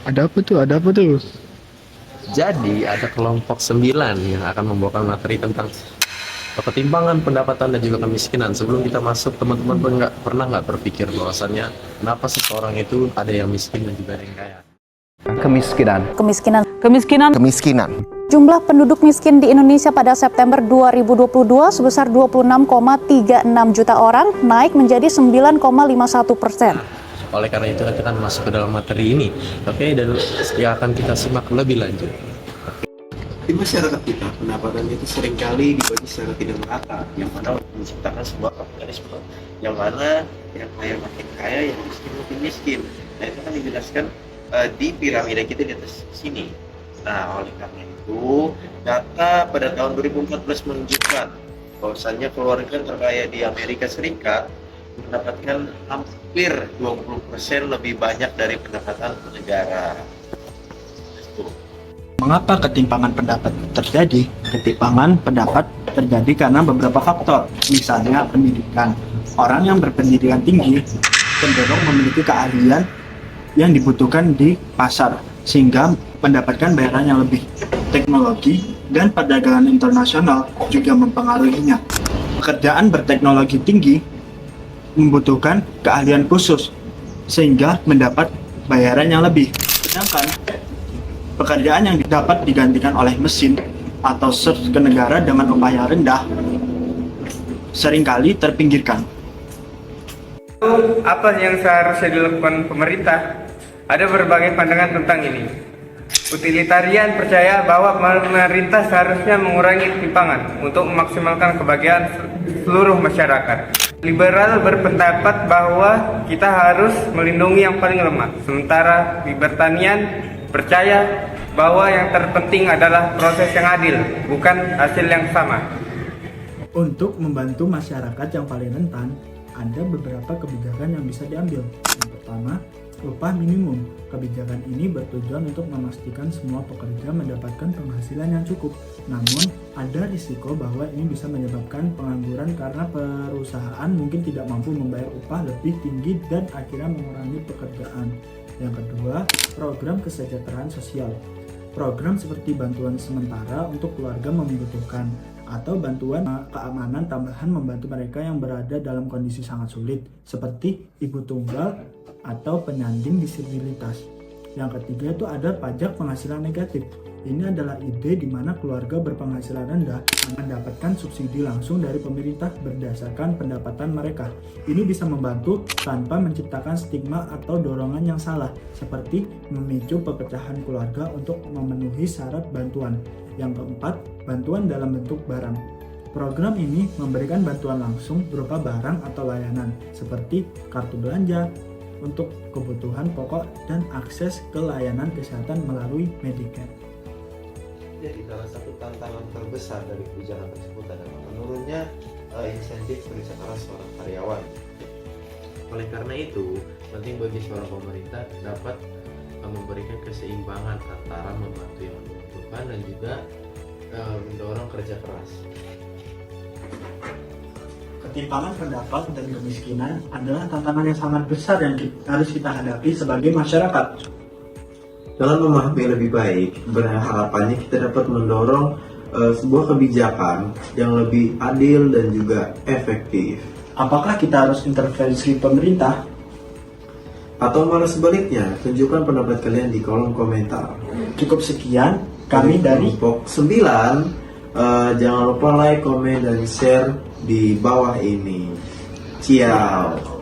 Ada apa tuh? Ada apa tuh? Jadi ada kelompok 9 yang akan membawakan materi tentang ketimpangan pendapatan dan juga kemiskinan. Sebelum kita masuk, teman-teman pernah nggak berpikir bahwasannya kenapa seseorang itu ada yang miskin dan juga ada yang kaya? Kemiskinan. Kemiskinan. Jumlah penduduk miskin di Indonesia pada September 2022 sebesar 26,36 juta orang, naik menjadi 9,51%. Oleh karena itu kita masuk ke dalam materi ini, oke, dan yang akan kita simak lebih lanjut. Di masyarakat kita, pendapatan itu seringkali dibagi secara tidak merata, yang mana menciptakan sebuah kapitalisme yang mana yang kaya makin kaya, yang miskin makin miskin. Nah, itu kan dijelaskan di piramida kita di atas sini. Nah, oleh karena itu, data pada tahun 2014 menunjukkan bahwasannya keluarga terkaya di Amerika Serikat mendapatkan hampir 20% lebih banyak dari pendapatan negara. Mengapa ketimpangan pendapat terjadi? Ketimpangan pendapat terjadi karena beberapa faktor, misalnya pendidikan. Orang yang berpendidikan tinggi cenderung memiliki keahlian yang dibutuhkan di pasar, sehingga mendapatkan bayaran yang lebih. Teknologi dan perdagangan internasional juga mempengaruhinya. Pekerjaan berteknologi tinggi membutuhkan keahlian khusus, sehingga mendapat bayaran yang lebih. Sedangkan pekerjaan yang dapat digantikan oleh mesin atau search ke negara dengan upaya rendah seringkali terpinggirkan. Apa yang seharusnya dilakukan pemerintah? Ada berbagai pandangan tentang ini. Utilitarian percaya bahwa pemerintah seharusnya mengurangi ketimpangan untuk memaksimalkan kebahagiaan seluruh masyarakat. Liberal berpendapat bahwa kita harus melindungi yang paling lemah. Sementara libertarian percaya bahwa yang terpenting adalah proses yang adil, bukan hasil yang sama. Untuk membantu masyarakat yang paling rentan, ada beberapa kebijakan yang bisa diambil. Yang pertama, upah minimum. Kebijakan ini bertujuan untuk memastikan semua pekerja mendapatkan penghasilan yang cukup. Namun, ada risiko bahwa ini bisa menyebabkan pengangguran karena perusahaan mungkin tidak mampu membayar upah lebih tinggi dan akhirnya mengurangi pekerjaan. Yang kedua, program kesejahteraan sosial. Program seperti bantuan sementara untuk keluarga membutuhkan atau bantuan keamanan tambahan membantu mereka yang berada dalam kondisi sangat sulit, seperti ibu tunggal atau penyandang disabilitas. Yang ketiga itu ada pajak penghasilan negatif. Ini adalah ide di mana keluarga berpenghasilan rendah mendapatkan subsidi langsung dari pemerintah berdasarkan pendapatan mereka. Ini bisa membantu tanpa menciptakan stigma atau dorongan yang salah, seperti memicu perpecahan keluarga untuk memenuhi syarat bantuan. Yang keempat, bantuan dalam bentuk barang. Program ini memberikan bantuan langsung berupa barang atau layanan, seperti kartu belanja, untuk kebutuhan pokok dan akses ke layanan kesehatan melalui Medicare. Jadi salah satu tantangan terbesar dari kebijakan tersebut adalah menurunnya insentif kerja keras seorang karyawan. Oleh karena itu, penting bagi seorang pemerintah dapat memberikan keseimbangan antara membantu yang membutuhkan dan juga mendorong kerja keras. Ketimpangan pendapat dan kemiskinan adalah tantangan yang sangat besar yang harus kita hadapi sebagai masyarakat. Dalam memahami lebih baik, berharapannya kita dapat mendorong sebuah kebijakan yang lebih adil dan juga efektif. Apakah kita harus intervensi pemerintah? Atau malah sebaliknya, tunjukkan pendapat kalian di kolom komentar. Cukup sekian, kami dari kelompok 9. Jangan lupa like, komen, dan share di bawah ini. Ciao.